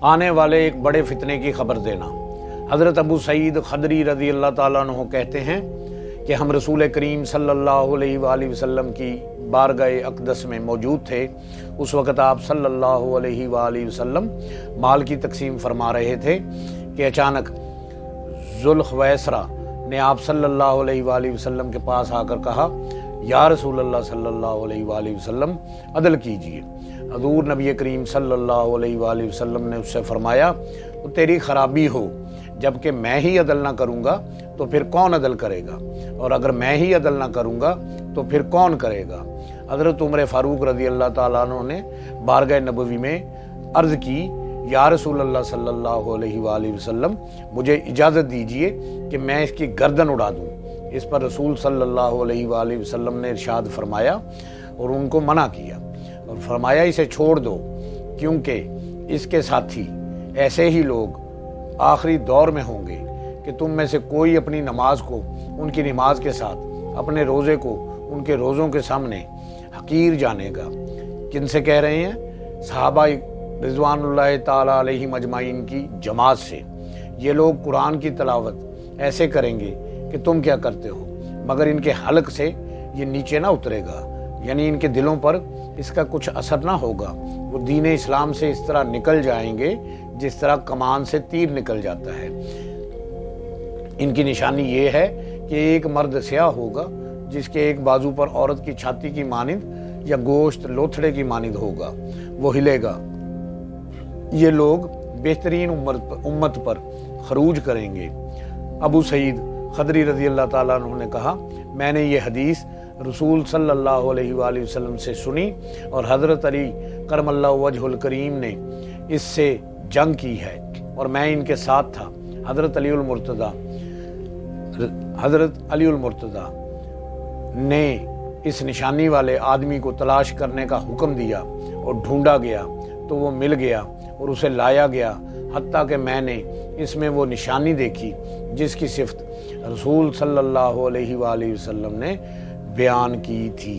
आने वाले एक बड़े फितने की खबर देना। हज़रत अबू सईद खदरी रज़ी अल्लाह ताला अन्हु कहते हैं कि हम रसूल करीम सल्लल्लाहु अलैहि वसल्लम की बारगाह अक़दस में मौजूद थे। उस वक़्त आप सल्लल्लाहु अलैहि वसल्लम माल की तकसीम फरमा रहे थे कि अचानक ज़ुल्ख़ुवैसरा ने आप सल्लल्लाहु अलैहि वसल्लम के पास आकर कहा, या रसूल अल्लाह सल्लल्लाहु अलैहि वसल्लम अदल कीजिए। हज़ूर नबी करीम सल्लल्लाहु अलैहि वसल्लम ने उससे फरमाया, तो तेरी खराबी हो, जबकि मैं ही अदल ना करूँगा तो फिर कौन अदल करेगा, और अगर मैं ही अदल ना करूँगा तो फिर कौन करेगा। हज़रत उमर फ़ारूक रज़ी अल्लाह ताला अन्हु ने बारगाह नबवी में अर्ज़ की, या रसूल अल्लाह सल्लल्लाहु अलैहि वसल्लम मुझे इजाज़त दीजिए कि मैं इसकी गर्दन उड़ा दूँ। इस पर रसूल सल्लल्लाहु अलैहि वसल्लम ने इरशाद फरमाया और उनको मना किया और फरमाया, इसे छोड़ दो, क्योंकि इसके साथी ऐसे ही लोग आखिरी दौर में होंगे कि तुम में से कोई अपनी नमाज को उनकी नमाज के साथ, अपने रोज़े को उनके रोज़ों के सामने हकीर जानेगा। किनसे कह रहे हैं? सहाबा रिज़वानुल्लाह ताला अलैहिम अजमाइन की जमात से। ये लोग कुरान की तिलावत ऐसे करेंगे कि तुम क्या करते हो, मगर इनके हलक से ये नीचे ना उतरेगा, यानी इनके दिलों पर इसका कुछ असर ना होगा। वो दीन इस्लाम से इस तरह निकल जाएंगे जिस तरह कमान से तीर निकल जाता है। इनकी निशानी ये है कि एक मर्द स्याह होगा जिसके एक बाजू पर औरत की छाती की मानिंद या गोश्त लोथड़े की मानिंद होगा, वो हिलेगा। ये लोग बेहतरीन उम्मत पर खरूज करेंगे। अबू सईद खदरी रज़ी अल्लाह ताला अन्हु ने कहा, मैंने ये हदीस रसूल सल्लल्लाहु अलैहि वसल्लम से सुनी और हज़रत अली करमल्लाहु वजहुल करीम ने इससे जंग की है और मैं इनके साथ था। हज़रत अलीउल मुर्तज़ा ने इस निशानी वाले आदमी को तलाश करने का हुक्म दिया और ढूंढा गया तो वो मिल गया और उसे लाया गया, हत्ता कि मैंने इसमें वो निशानी देखी जिसकी सिफ़त रसूल सल्लल्लाहु अलैहि वसल्लम ने बयान की थी।